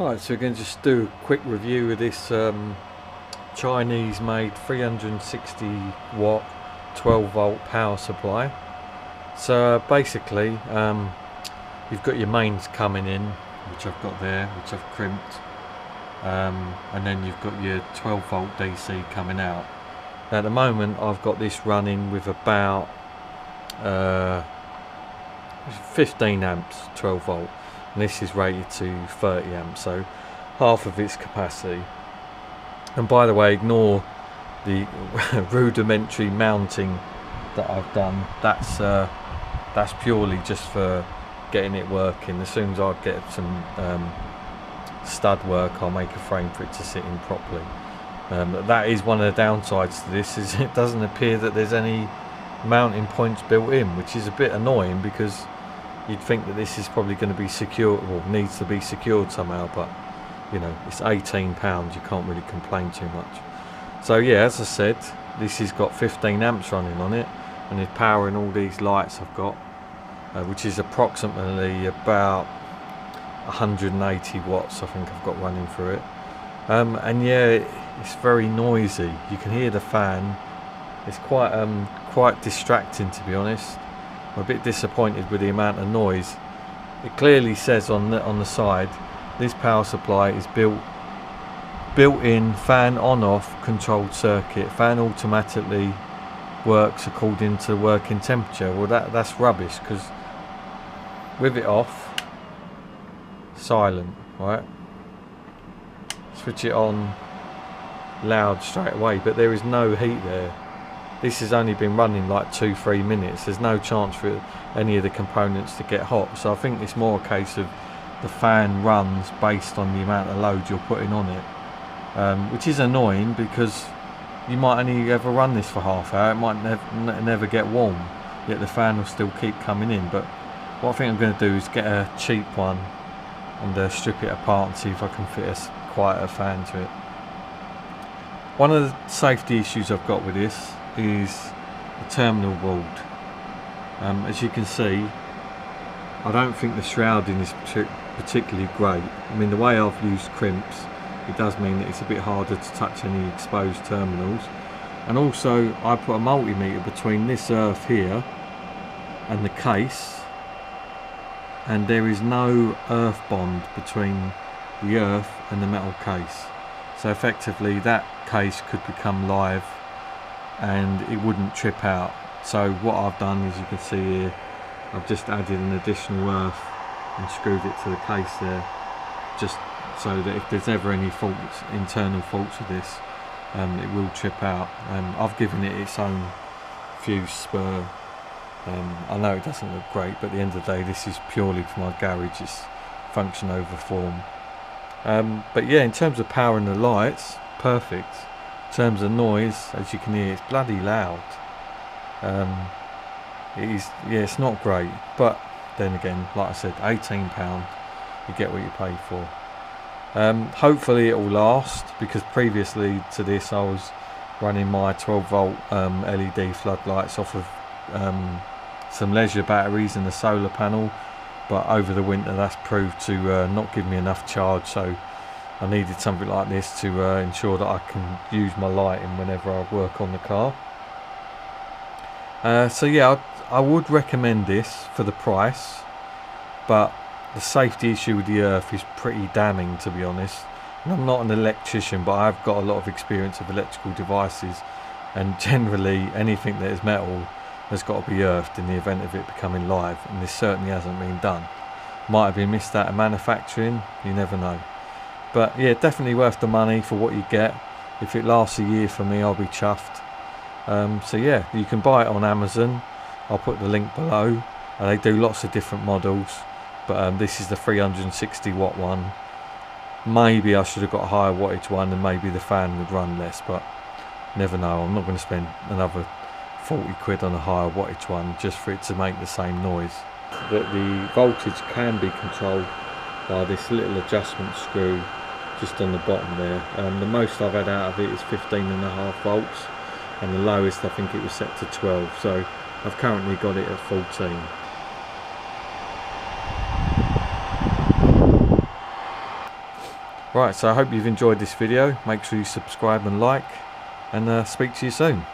Right, so we're going to just do a quick review of this Chinese made 360 watt 12 volt power supply. So basically you've got your mains coming in, which I've got there, which I've crimped, and then you've got your 12 volt DC coming out. Now at the moment I've got this running with about 15 amps 12 volt, and this is rated to 30 amps, so half of its capacity. And by the way, ignore the rudimentary mounting that I've done. That's purely just for getting it working. As soon as I get some stud work, I'll make a frame for it to sit in properly. That is one of the downsides to this, is it doesn't appear that there's any mounting points built in, which is a bit annoying because you'd think that this is probably going to be secured, or needs to be secured somehow, but you know, it's £18, you can't really complain too much. So yeah, as I said, this has got 15 amps running on it, and it's powering all these lights I've got, which is approximately about 180 watts I think I've got running through it. And yeah, it's very noisy. You can hear the fan. It's quite distracting, to be honest. I'm a bit disappointed with the amount of noise. It clearly says on the side, this power supply is built-in fan on-off controlled circuit. Fan automatically works according to working temperature. Well, that's rubbish, because with it off, silent, right? Switch it on, loud straight away, but there is no heat there. This has only been running like 2-3 minutes. There's no chance for any of the components to get hot. So I think it's more a case of the fan runs based on the amount of load you're putting on it, which is annoying because you might only ever run this for half hour. It might never get warm, yet the fan will still keep coming in. But what I think I'm going to do is get a cheap one and strip it apart and see if I can fit a quieter fan to it. One of the safety issues I've got with this is the terminal board. As you can see, I don't think the shrouding is particularly great. I mean, the way I've used crimps, it does mean that it's a bit harder to touch any exposed terminals. And also I put a multimeter between this earth here and the case, and there is no earth bond between the earth and the metal case. So effectively that case could become live and it wouldn't trip out. So what I've done, as you can see here, I've just added an additional earth and screwed it to the case there, just so that if there's ever any faults, internal faults with this, it will trip out. I've given it its own fuse spur. I know it doesn't look great, but at the end of the day, this is purely for my garage. It's function over form. But yeah, in terms of powering the lights, perfect. In terms of noise, as you can hear, it's bloody loud. It's not great, but then again, like I said, £18, you get what you pay for. Hopefully it will last, because previously to this I was running my 12 volt LED floodlights off of some leisure batteries and the solar panel, but over the winter that's proved to not give me enough charge, so I needed something like this to ensure that I can use my lighting whenever I work on the car. So yeah, I would recommend this for the price, but the safety issue with the earth is pretty damning, to be honest. And I'm not an electrician, but I've got a lot of experience of electrical devices, and generally anything that is metal has got to be earthed in the event of it becoming live, and this certainly hasn't been done. Might have been missed out of manufacturing, you never know. But yeah, definitely worth the money for what you get. If it lasts a year for me, I'll be chuffed. So yeah, you can buy it on Amazon. I'll put the link below. They do lots of different models, but this is the 360 watt one. Maybe I should have got a higher wattage one, and maybe the fan would run less, but never know. I'm not going to spend another 40 quid on a higher wattage one just for it to make the same noise. The voltage can be controlled by this little adjustment screw just on the bottom there. The most I've had out of it is 15.5 volts, and the lowest I think it was set to 12, so I've currently got it at 14. Right, so I hope you've enjoyed this video. Make sure you subscribe and like, and speak to you soon.